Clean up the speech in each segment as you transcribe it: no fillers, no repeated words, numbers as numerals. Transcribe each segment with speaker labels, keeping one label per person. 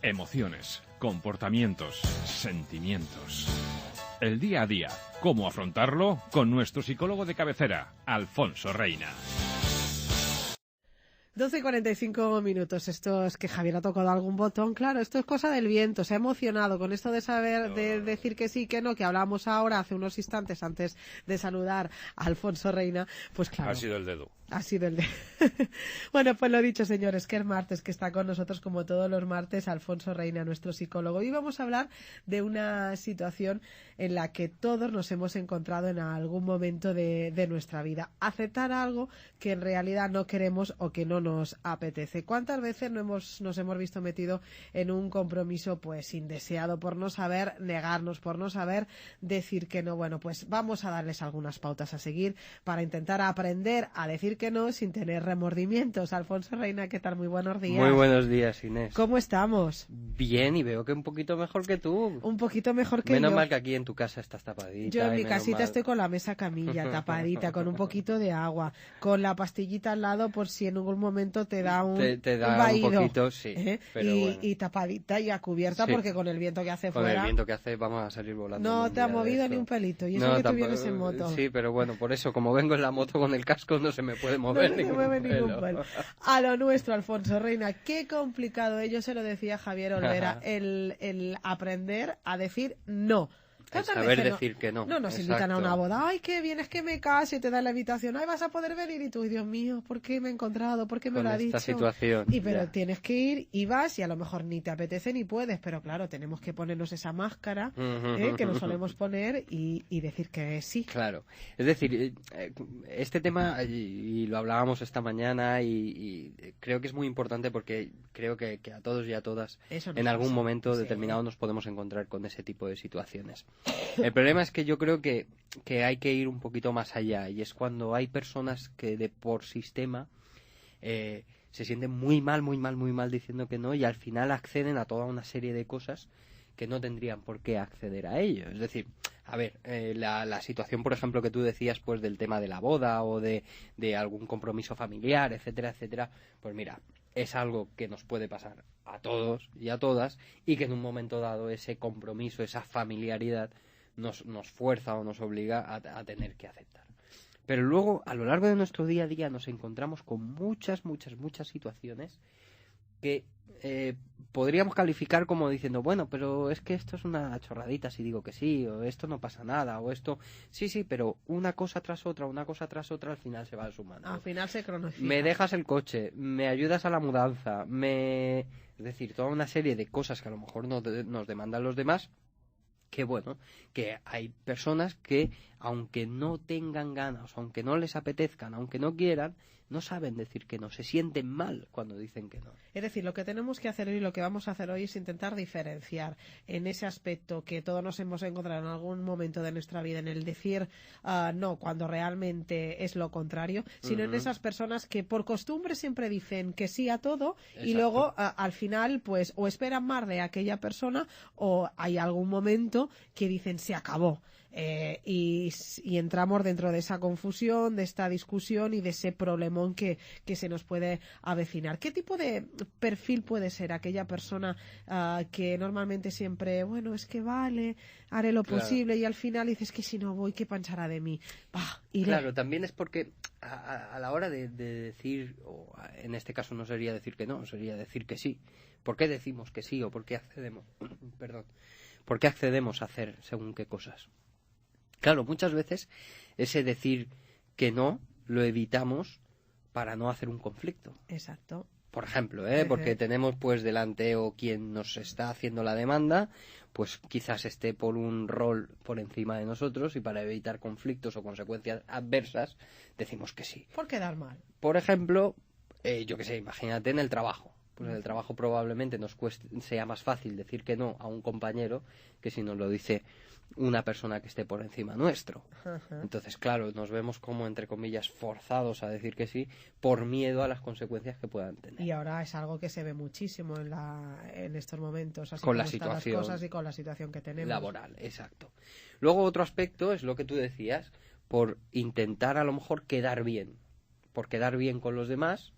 Speaker 1: Emociones, comportamientos, sentimientos. El día a día, ¿cómo afrontarlo? Con nuestro psicólogo de cabecera, Alfonso Reina.
Speaker 2: 12:45. Esto es que Javier ha tocado algún botón. Claro, esto es cosa del viento. Se ha emocionado con esto de saber, de decir que sí, que no, que hablamos ahora hace unos instantes antes de saludar a Alfonso Reina. Pues claro.
Speaker 3: Ha sido el dedo.
Speaker 2: Ha sido el dedo. Bueno, pues lo dicho, señores, que es martes, que está con nosotros como todos los martes Alfonso Reina, nuestro psicólogo. Y vamos a hablar de una situación en la que todos nos hemos encontrado en algún momento de nuestra vida. Aceptar algo que en realidad no queremos o que no nos apetece. ¿Cuántas veces nos hemos visto metido en un compromiso pues indeseado por no saber negarnos, por no saber decir que no? Bueno, pues vamos a darles algunas pautas a seguir para intentar aprender a decir que no sin tener remordimientos. Alfonso Reina, ¿qué tal? Muy buenos días.
Speaker 4: Muy buenos días, Inés.
Speaker 2: ¿Cómo estamos?
Speaker 4: Bien, y veo que un poquito mejor que tú.
Speaker 2: Un poquito mejor que
Speaker 4: Menos
Speaker 2: yo.
Speaker 4: mal que aquí en tu casa estás tapadita.
Speaker 2: Yo en mi casita estoy con la mesa camilla, tapadita, con un poquito de agua, con la pastillita al lado por si en algún momento te da un
Speaker 4: te da
Speaker 2: vaído,
Speaker 4: un poquito, sí. Pero
Speaker 2: y,
Speaker 4: bueno.
Speaker 2: y tapadita y a cubierta,
Speaker 4: Sí.
Speaker 2: porque con el viento que hace
Speaker 4: Con
Speaker 2: fuera...
Speaker 4: el viento que hace vamos a salir volando.
Speaker 2: No te ha movido ni un pelito, y eso que tú
Speaker 4: tampoco,
Speaker 2: vienes en moto.
Speaker 4: Sí, pero bueno, por eso, como vengo en la moto con el casco, no se me puede mover
Speaker 2: No se
Speaker 4: ningún
Speaker 2: mueve
Speaker 4: pelo.
Speaker 2: ningún pelo. A lo nuestro, Alfonso Reina, qué complicado, yo se lo decía a Javier Olvera, el aprender a decir no.
Speaker 4: El
Speaker 2: ¿Cuántas
Speaker 4: saber
Speaker 2: veces
Speaker 4: decir que no.
Speaker 2: No nos
Speaker 4: Exacto.
Speaker 2: invitan a una boda. Ay, qué bien, es que me case, te dan la invitación. Ay, vas a poder venir. Y tú, Dios mío, ¿por qué me he encontrado? ¿Por qué me
Speaker 4: Con
Speaker 2: lo ha
Speaker 4: esta
Speaker 2: dicho?
Speaker 4: situación,
Speaker 2: Y pero
Speaker 4: ya.
Speaker 2: tienes que ir y vas y a lo mejor ni te apetece ni puedes. Pero claro, tenemos que ponernos esa máscara que nos solemos poner y decir que sí.
Speaker 4: Claro. Es decir, este tema, y lo hablábamos esta mañana, y creo que es muy importante porque creo que a todos y a todas
Speaker 2: Eso nos
Speaker 4: en algún
Speaker 2: pasa.
Speaker 4: momento
Speaker 2: Sí.
Speaker 4: determinado nos podemos encontrar con ese tipo de situaciones. El problema es que yo creo que hay que ir un poquito más allá, y es cuando hay personas que de por sistema se sienten muy mal diciendo que no, y al final acceden a toda una serie de cosas que no tendrían por qué acceder a ello. Es decir, a ver, la situación, por ejemplo, que tú decías, pues del tema de la boda o de algún compromiso familiar, etcétera, etcétera, pues mira, es algo que nos puede pasar a todos y a todas, y que en un momento dado ese compromiso, esa familiaridad nos fuerza o nos obliga a tener que aceptar. Pero luego, a lo largo de nuestro día a día, nos encontramos con muchas situaciones que podríamos calificar como diciendo, bueno, pero es que esto es una chorradita si digo que sí, o esto no pasa nada, o esto... Sí, pero una cosa tras otra, al final se va sumando.
Speaker 2: Al final se cronifica.
Speaker 4: Me dejas el coche, me ayudas a la mudanza, es decir, toda una serie de cosas que a lo mejor nos demandan los demás, que bueno, que hay personas que, aunque no tengan ganas, aunque no les apetezcan, aunque no quieran, no saben decir que no, se sienten mal cuando dicen que no.
Speaker 2: Es decir, lo que tenemos que hacer hoy, lo que vamos a hacer hoy es intentar diferenciar en ese aspecto que todos nos hemos encontrado en algún momento de nuestra vida, en el decir no, cuando realmente es lo contrario, sino en esas personas que por costumbre siempre dicen que sí a todo. Exacto. Y luego al final pues o esperan más de aquella persona o hay algún momento que dicen se acabó. Y entramos dentro de esa confusión, de esta discusión y de ese problemón que se nos puede avecinar. ¿Qué tipo de perfil puede ser aquella persona que normalmente siempre, bueno, es que vale, haré lo posible, y al final dices que si no voy, ¿qué pensará de mí? Iré.
Speaker 4: Claro, también es porque a la hora de decir, o en este caso no sería decir que no, sería decir que sí. ¿Por qué decimos que sí o por qué accedemos? ¿Por qué accedemos a hacer según qué cosas? Claro, muchas veces ese decir que no lo evitamos para no hacer un conflicto.
Speaker 2: Exacto.
Speaker 4: Por ejemplo, porque tenemos pues delante o quien nos está haciendo la demanda, pues quizás esté por un rol por encima de nosotros, y para evitar conflictos o consecuencias adversas decimos que sí.
Speaker 2: Por quedar mal.
Speaker 4: Por ejemplo, yo qué sé, imagínate en el trabajo. Pues en el trabajo probablemente sea más fácil decir que no a un compañero que si nos lo dice una persona que esté por encima nuestro. Entonces, claro, nos vemos como, entre comillas, forzados a decir que sí por miedo a las consecuencias que puedan tener.
Speaker 2: Y ahora es algo que se ve muchísimo en estos momentos, así
Speaker 4: con la
Speaker 2: están
Speaker 4: situación
Speaker 2: las cosas y con la situación que tenemos.
Speaker 4: Laboral, exacto. Luego otro aspecto es lo que tú decías, por intentar a lo mejor quedar bien, por quedar bien con los demás.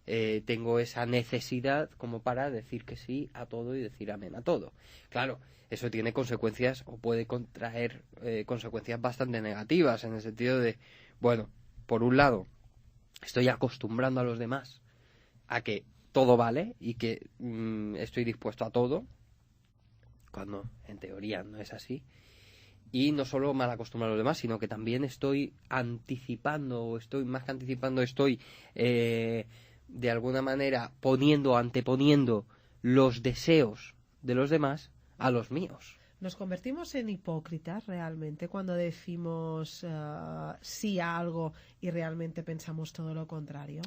Speaker 4: tengo esa necesidad como para decir que sí a todo y decir amén a todo. Claro, eso tiene consecuencias o puede contraer consecuencias bastante negativas, en el sentido de, bueno, por un lado, estoy acostumbrando a los demás a que todo vale y que estoy dispuesto a todo, cuando en teoría no es así. Y no solo mal acostumbrar a los demás, sino que también estoy anticipando, o estoy más que anticipando, estoy de alguna manera anteponiendo los deseos de los demás a los míos.
Speaker 2: ¿Nos convertimos en hipócritas realmente cuando decimos sí a algo y realmente pensamos todo lo contrario?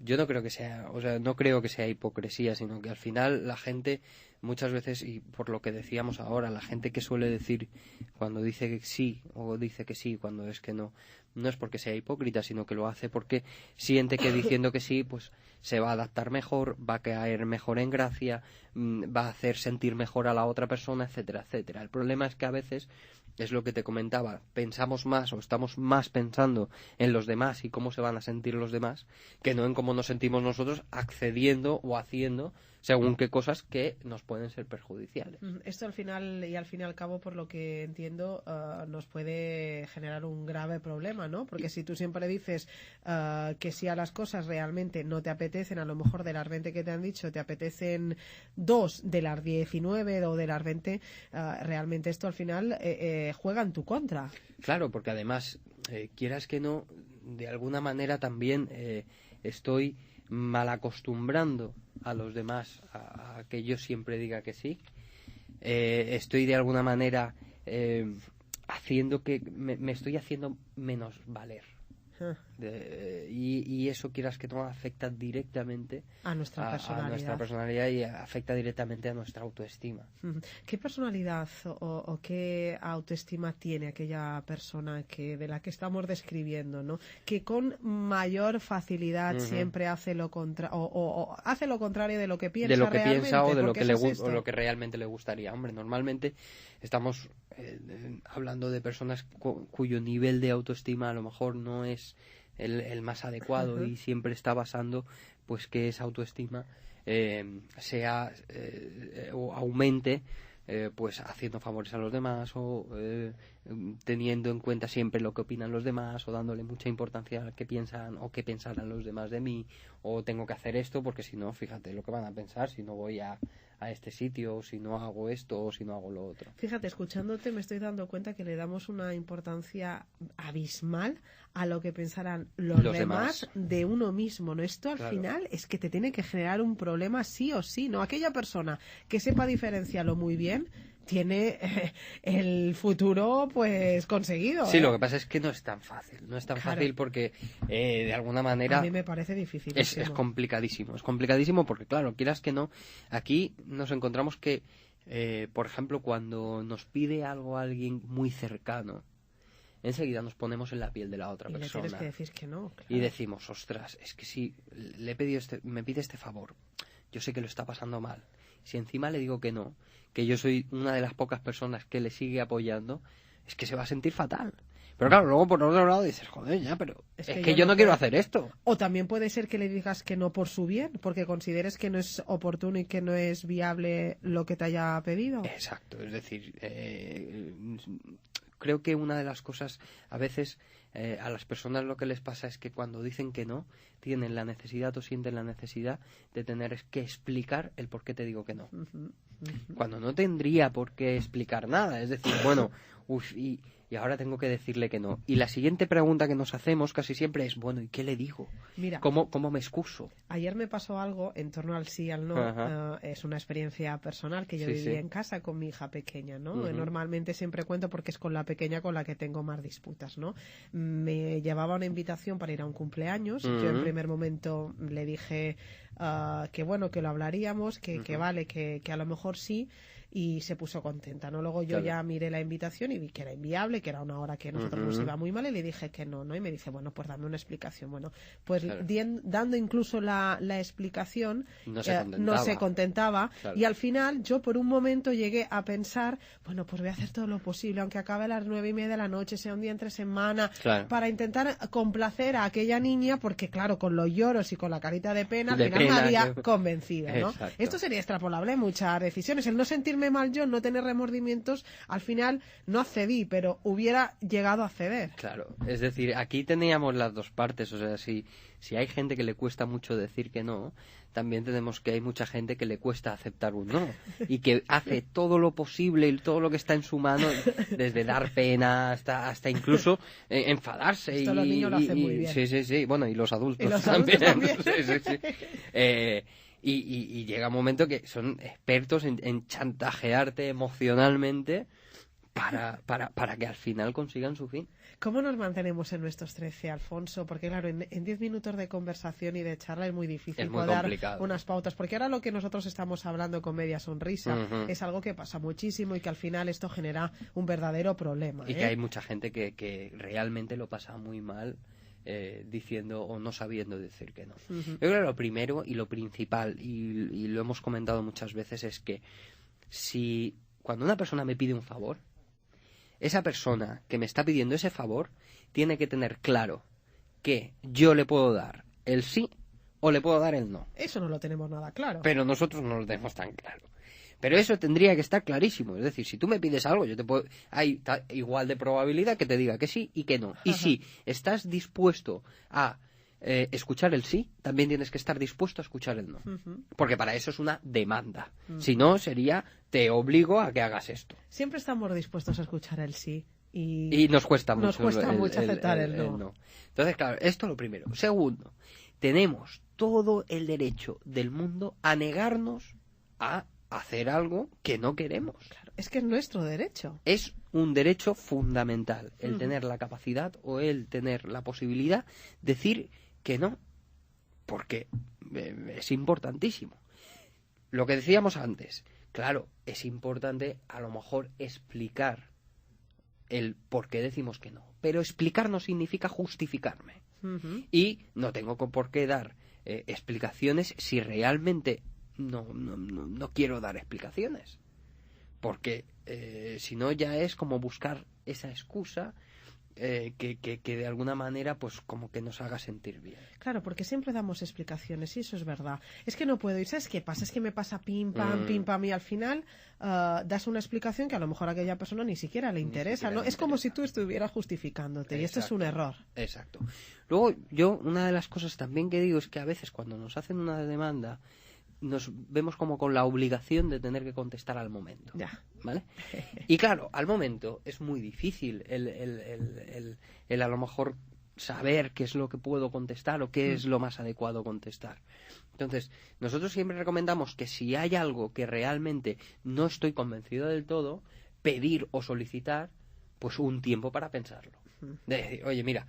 Speaker 4: Yo no creo que sea, no creo que sea hipocresía, sino que al final la gente muchas veces, y por lo que decíamos ahora, la gente que suele decir cuando dice que sí o dice que sí cuando es que no, no es porque sea hipócrita, sino que lo hace porque siente que diciendo que sí, pues se va a adaptar mejor, va a caer mejor en gracia, va a hacer sentir mejor a la otra persona, etcétera, etcétera. El problema es que a veces, es lo que te comentaba, pensamos más o estamos más pensando en los demás y cómo se van a sentir los demás que no en cómo nos sentimos nosotros accediendo o haciendo según qué cosas que nos pueden ser perjudiciales.
Speaker 2: Esto al final y al cabo, por lo que entiendo, nos puede generar un grave problema, ¿no? Porque si tú siempre dices que sí a las cosas realmente no te apetecen, a lo mejor de las 20 que te han dicho te apetecen 2 de las 19 o de las 20, realmente esto al final juega en tu contra.
Speaker 4: Claro, porque además, quieras que no, de alguna manera también estoy mal acostumbrando a los demás a que yo siempre diga que sí. Estoy de alguna manera haciendo que me estoy haciendo menos valer. Y eso, quieras que no, afecta directamente
Speaker 2: a nuestra
Speaker 4: personalidad y afecta directamente a nuestra autoestima.
Speaker 2: ¿Qué personalidad o qué autoestima tiene aquella persona de la que estamos describiendo, ¿no? Que con mayor facilidad siempre hace lo hace lo contrario de lo que piensa,
Speaker 4: o de lo que
Speaker 2: o
Speaker 4: lo que realmente le gustaría. Hombre, normalmente estamos hablando de personas cuyo nivel de autoestima a lo mejor no es el más adecuado y siempre está basando pues que esa autoestima sea o aumente pues haciendo favores a los demás o teniendo en cuenta siempre lo que opinan los demás o dándole mucha importancia a qué piensan o qué pensarán los demás de mí, o tengo que hacer esto porque si no, fíjate lo que van a pensar si no voy a este sitio, o si no hago esto, o si no hago lo otro.
Speaker 2: Fíjate, escuchándote me estoy dando cuenta que le damos una importancia abismal a lo que pensarán los demás de uno mismo, ¿no? Esto al final es que te tiene que generar un problema sí o sí, ¿no? Aquella persona que sepa diferenciarlo muy bien tiene el futuro pues conseguido.
Speaker 4: Sí, lo que pasa es que no es tan fácil. No es tan fácil porque de alguna manera
Speaker 2: a mí me parece difícil.
Speaker 4: Es complicadísimo. Es complicadísimo porque, claro, quieras que no, aquí nos encontramos que, por ejemplo, cuando nos pide algo a alguien muy cercano, enseguida nos ponemos en la piel de la otra persona.
Speaker 2: Y le tienes que decir que no. Claro.
Speaker 4: Y decimos, ostras, es que si le he pedido me pide este favor, yo sé que lo está pasando mal. Si encima le digo que no, que yo soy una de las pocas personas que le sigue apoyando, es que se va a sentir fatal. Pero claro, luego por otro lado dices, joder, ya, pero es que yo no quiero hacer esto.
Speaker 2: O también puede ser que le digas que no por su bien, porque consideres que no es oportuno y que no es viable lo que te haya pedido.
Speaker 4: Exacto, es decir, creo que una de las cosas, a veces a las personas lo que les pasa es que cuando dicen que no, tienen la necesidad o sienten la necesidad de tener que explicar el por qué te digo que no. Cuando no tendría por qué explicar nada. Es decir, bueno, y ahora tengo que decirle que no. Y la siguiente pregunta que nos hacemos casi siempre es, bueno, ¿y qué le digo?
Speaker 2: Mira,
Speaker 4: ¿Cómo me excuso?
Speaker 2: Ayer me pasó algo en torno al sí y al no. Es una experiencia personal que yo viví en casa con mi hija pequeña, ¿no? Normalmente siempre cuento porque es con la pequeña con la que tengo más disputas, ¿no? Me llevaba una invitación para ir a un cumpleaños. Yo en primer momento le dije que bueno, que lo hablaríamos, que vale, que a lo mejor sí. y se puso contenta, ¿no? Luego yo
Speaker 4: Claro.
Speaker 2: ya miré la invitación y vi que era inviable, que era una hora que a nosotros nos iba muy mal y le dije que no, ¿no? Y me dice, bueno, pues dame una explicación. Bueno, pues
Speaker 4: Claro.
Speaker 2: dando incluso la explicación,
Speaker 4: No se
Speaker 2: no se contentaba.
Speaker 4: Claro.
Speaker 2: Y al final yo por un momento llegué a pensar, bueno, pues voy a hacer todo lo posible, aunque acabe a las 9:30 de la noche, sea un día entre semana,
Speaker 4: Claro.
Speaker 2: para intentar complacer a aquella niña, porque claro, con los lloros y con la carita de pena, al
Speaker 4: De
Speaker 2: final me
Speaker 4: pena,
Speaker 2: había
Speaker 4: que-
Speaker 2: convencido, ¿no?
Speaker 4: Exacto.
Speaker 2: Esto sería extrapolable en muchas decisiones. El no sentirme mal yo, no tener remordimientos, al final no accedí, pero hubiera llegado a ceder.
Speaker 4: Claro, es decir, aquí teníamos las dos partes, o sea, si hay gente que le cuesta mucho decir que no, también tenemos que hay mucha gente que le cuesta aceptar un no y que hace todo lo posible y todo lo que está en su mano, desde dar pena hasta incluso enfadarse.
Speaker 2: Esto los niños lo hacen muy bien.
Speaker 4: Sí, bueno, y los adultos,
Speaker 2: Y los adultos también.
Speaker 4: Sí. Y llega un momento que son expertos en chantajearte emocionalmente para que al final consigan su fin.
Speaker 2: ¿Cómo nos mantenemos en nuestros 13, Alfonso? Porque claro, en 10 minutos de conversación y de charla es muy difícil
Speaker 4: Es muy
Speaker 2: dar
Speaker 4: complicado.
Speaker 2: unas pautas. Porque ahora lo que nosotros estamos hablando con media sonrisa
Speaker 4: Ujú.
Speaker 2: es algo que pasa muchísimo y que al final esto genera un verdadero problema.
Speaker 4: Y que hay mucha gente que realmente lo pasa muy mal diciendo o no sabiendo decir que no.
Speaker 2: Ujú.
Speaker 4: Yo creo que lo primero y lo principal, y lo hemos comentado muchas veces, es que si cuando una persona me pide un favor, esa persona que me está pidiendo ese favor tiene que tener claro que yo le puedo dar el sí o le puedo dar el no.
Speaker 2: Eso no lo tenemos nada claro.
Speaker 4: Pero nosotros no lo tenemos tan claro. Pero eso tendría que estar clarísimo. Es decir, si tú me pides algo, yo te puedo... hay igual de probabilidad que te diga que sí y que no. Y si estás dispuesto a escuchar el sí, también tienes que estar dispuesto a escuchar el no.
Speaker 2: Ujú.
Speaker 4: Porque para eso es una demanda. Si no, sería, te obligo a que hagas esto.
Speaker 2: Siempre estamos dispuestos a escuchar el sí.
Speaker 4: Y nos cuesta mucho,
Speaker 2: Nos cuesta mucho aceptar el no.
Speaker 4: Entonces, claro, esto es lo primero. Segundo, tenemos todo el derecho del mundo a negarnos a hacer algo que no queremos.
Speaker 2: Claro, es que es nuestro derecho.
Speaker 4: Es un derecho fundamental el tener la capacidad o el tener la posibilidad de decir que no, porque es importantísimo. Lo que decíamos antes, claro, es importante a lo mejor explicar el por qué decimos que no, pero explicar no significa justificarme.
Speaker 2: Ujú.
Speaker 4: Y no tengo por qué dar explicaciones si realmente no quiero dar explicaciones. Porque si no ya es como buscar esa excusa que de alguna manera pues como que nos haga sentir bien.
Speaker 2: Claro, porque siempre damos explicaciones y eso es verdad. Es que no puedo ir, ¿sabes qué pasa? Es que me pasa pim, pam y al final das una explicación que a lo mejor a aquella persona ni siquiera le interesa,
Speaker 4: siquiera
Speaker 2: ¿no?
Speaker 4: le
Speaker 2: Es como
Speaker 4: interesa.
Speaker 2: si tú estuvieras justificándote y esto es un
Speaker 4: Exacto.
Speaker 2: error.
Speaker 4: Exacto. Luego yo una de las cosas también que digo es que a veces cuando nos hacen una demanda nos vemos como con la obligación de tener que contestar al momento.
Speaker 2: Ya.
Speaker 4: ¿Vale? Y claro, al momento es muy difícil el a lo mejor saber qué es lo que puedo contestar o qué es lo más adecuado contestar. Entonces, nosotros siempre recomendamos que si hay algo que realmente no estoy convencido del todo, pedir o solicitar pues un tiempo para pensarlo. De decir, oye, mira,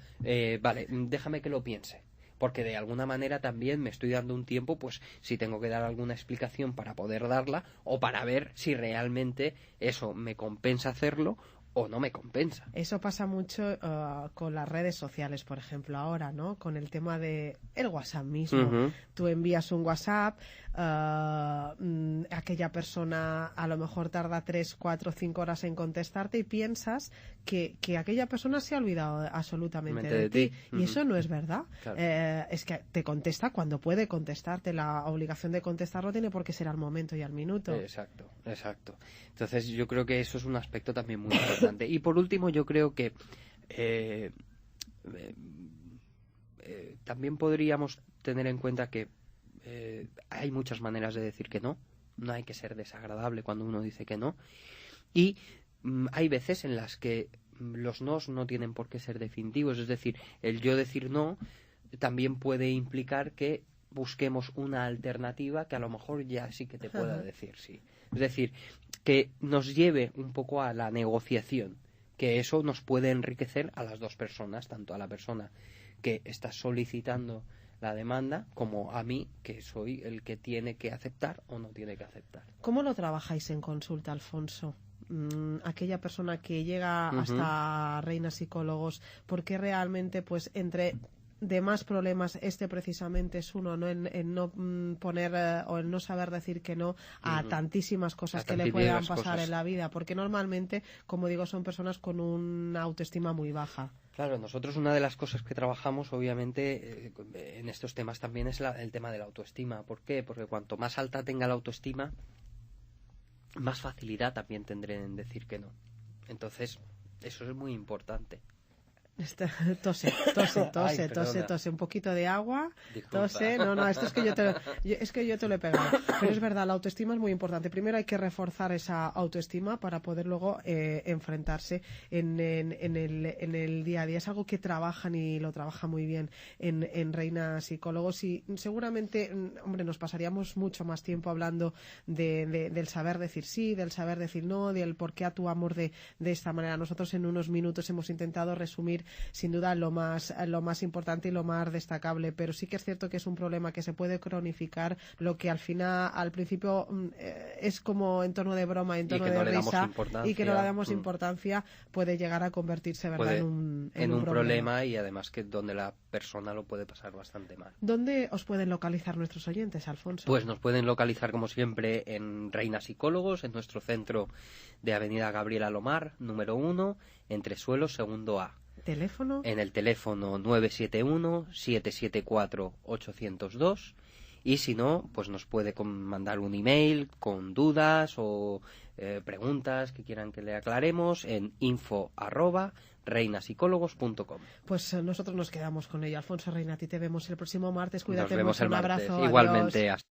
Speaker 4: vale, déjame que lo piense. Porque de alguna manera también me estoy dando un tiempo, pues si tengo que dar alguna explicación para poder darla o para ver si realmente eso me compensa hacerlo o no me compensa.
Speaker 2: Eso pasa mucho con las redes sociales, por ejemplo, ahora, ¿no? Con el tema de el WhatsApp mismo.
Speaker 4: Ujú.
Speaker 2: Tú envías un WhatsApp, aquella persona a lo mejor tarda 3, 4, 5 horas en contestarte y piensas que aquella persona se ha olvidado absolutamente de ti. Y
Speaker 4: Ujú.
Speaker 2: eso no es verdad.
Speaker 4: Claro.
Speaker 2: Es que te contesta cuando puede contestarte. La obligación de contestarlo tiene por qué ser al momento y al minuto.
Speaker 4: Exacto. Entonces yo creo que eso es un aspecto también muy importante. Y por último yo creo que también podríamos tener en cuenta que hay muchas maneras de decir que no. No hay que ser desagradable cuando uno dice que no. Y hay veces en las que los nos no tienen por qué ser definitivos. Es decir, el yo decir no también puede implicar que busquemos una alternativa que a lo mejor ya sí que te pueda decir sí. Es decir, que nos lleve un poco a la negociación, que eso nos puede enriquecer a las dos personas, tanto a la persona que está solicitando la demanda, como a mí, que soy el que tiene que aceptar o no tiene que aceptar.
Speaker 2: ¿Cómo lo trabajáis en consulta, Alfonso? Aquella persona que llega hasta Reina Psicólogos, ¿por qué realmente, pues, entre demás problemas, este precisamente es uno, ¿no? En no poner o en no saber decir que no a tantísimas cosas que le puedan pasar en la vida? Porque normalmente, como digo, son personas con una autoestima muy baja.
Speaker 4: Claro, nosotros una de las cosas que trabajamos, obviamente, en estos temas también es el tema de la autoestima. ¿Por qué? Porque cuanto más alta tenga la autoestima, más facilidad también tendré en decir que no. Entonces, eso es muy importante.
Speaker 2: Tose, un poquito de agua,
Speaker 4: Disculpa.
Speaker 2: tose, no, esto es que yo te lo he pegado, pero es verdad, la autoestima es muy importante. Primero hay que reforzar esa autoestima para poder luego enfrentarse en el día a día. Es algo que trabajan y lo trabajan muy bien en Reina Psicólogos, y seguramente, hombre, nos pasaríamos mucho más tiempo hablando del saber decir sí, del saber decir no, del por qué actuamos de esta manera. Nosotros en unos minutos hemos intentado resumir sin duda lo más importante y lo más destacable, pero sí que es cierto que es un problema que se puede cronificar, lo que al principio es como en tono de broma, en tono de risa, y que no le damos importancia, puede llegar a convertirse, ¿verdad?, en un problema,
Speaker 4: y además que donde la persona lo puede pasar bastante mal.
Speaker 2: ¿Dónde os pueden localizar nuestros oyentes, Alfonso?
Speaker 4: Pues nos pueden localizar, como siempre, en Reina Psicólogos, en nuestro centro de Avenida Gabriela Lomar, número 1, Entresuelos, segundo A.
Speaker 2: ¿Teléfono?
Speaker 4: En el teléfono 971-774-802, y si no, pues nos puede mandar un email con dudas o preguntas que quieran que le aclaremos en info@reinapsicólogos.com.
Speaker 2: Pues nosotros nos quedamos con ello. Alfonso Reina, a ti te vemos el próximo martes. Cuídate
Speaker 4: Nos vemos
Speaker 2: mucho.
Speaker 4: el
Speaker 2: Un
Speaker 4: martes.
Speaker 2: abrazo.
Speaker 4: Igualmente.
Speaker 2: Adiós.